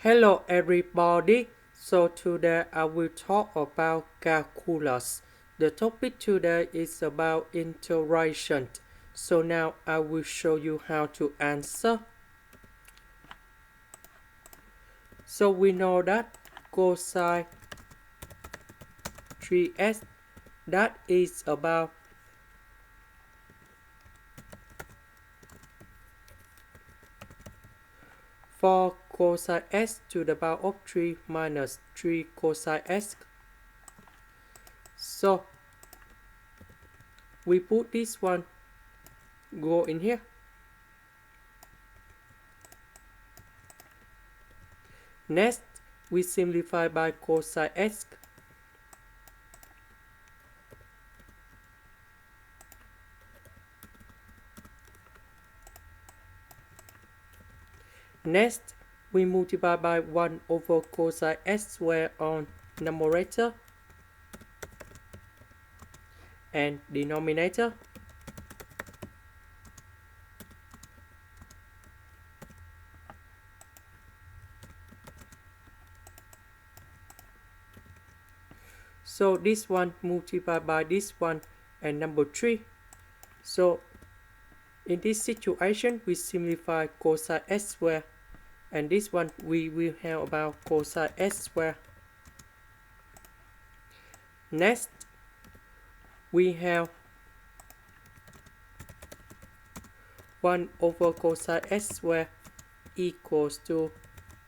Hello everybody. So today I will talk about calculus. The topic today is about integration. So now I will show you how to answer. So we know that cosine 3x, that is about four cosine x to the power of 3 minus 3 cosine x. So we put this one go in here. Next, we simplify by cosine x. Next, we multiply by 1 over cosine x squared on numerator and denominator. So this one multiplied by this one and number 3. So in this situation, we simplify cosine x squared, and this one we will have about cosine x squared. Next, we have 1 over cosine x squared equals to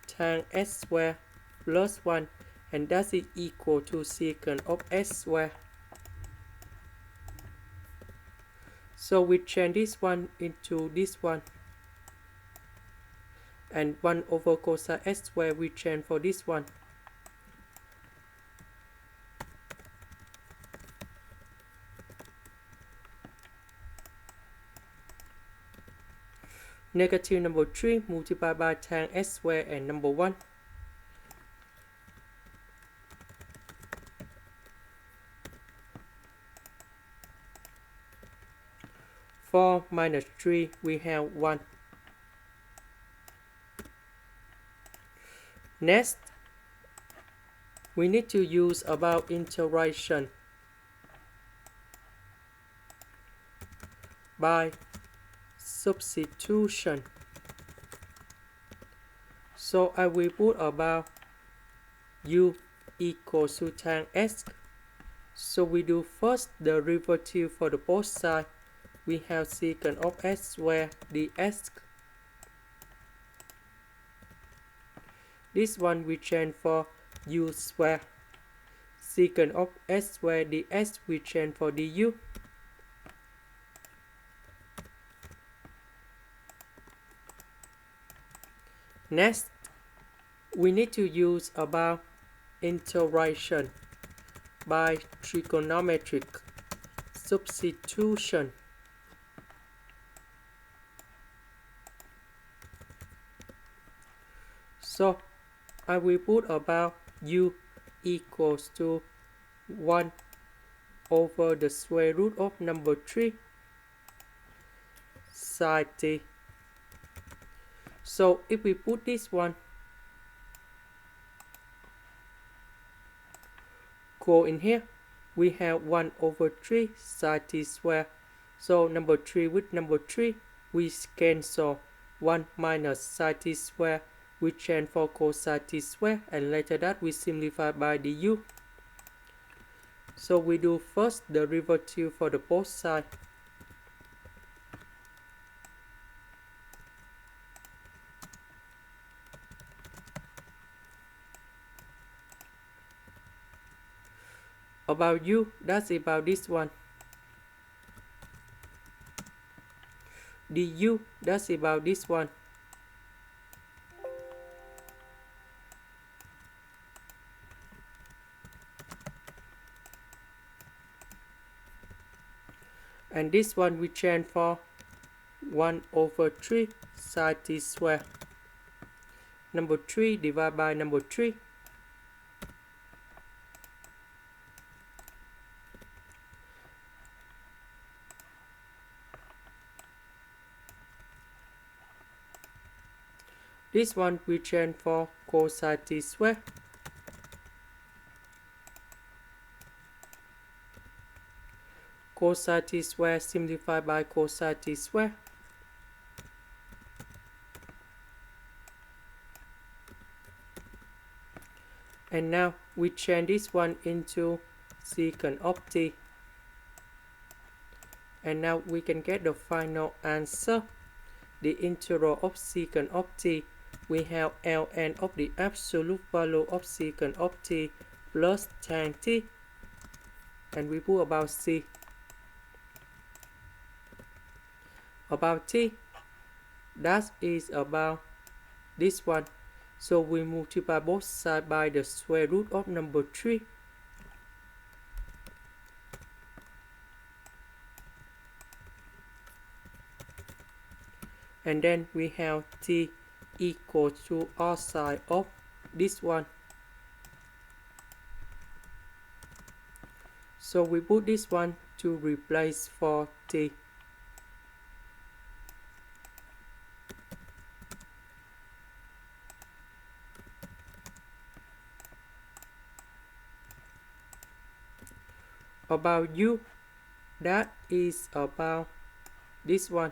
tan x squared plus 1, and that is equal to secant of x squared. So we change this one into this one, and 1 over cosine x squared we change for this one. Negative number 3 multiplied by tan x squared and number 1. Four minus 3, we have 1. Next, we need to use about integration by substitution. So I will put about u equals to tan x. So we do first the derivative for the both sides. We have secant of x squared dx. This one we change for u squared. Secant of x squared dx we change for du. Next, we need to use about integration by trigonometric substitution. So I will put about u equals to 1 over the square root of number 3 sine t. So if we put this one go in here, we have 1 over 3 sine t squared. So number 3 with number 3 we cancel. 1 minus sine t squared we change for cosine t squared, and later that we simplify by du. So we do first the derivative for the both sides. About u, that's about this one. Du, that's about this one. And this one we change for 1 over 3 sine t squared. Number 3 divided by number 3. This one we change for cosine t square. Cosine t square simplified by cosine t square. And now we change this one into secant of t. And now we can get the final answer. The integral of secant of t, we have ln of the absolute value of secant of t plus tan t. And we put about c. About t, that is about this one. So we multiply both sides by the square root of number 3. And then we have t equal to r sine of this one. So we put this one to replace for t. About u, that is about this one.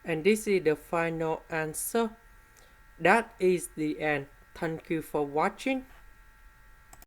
And this is the final answer. That is the end. Thank you for watching.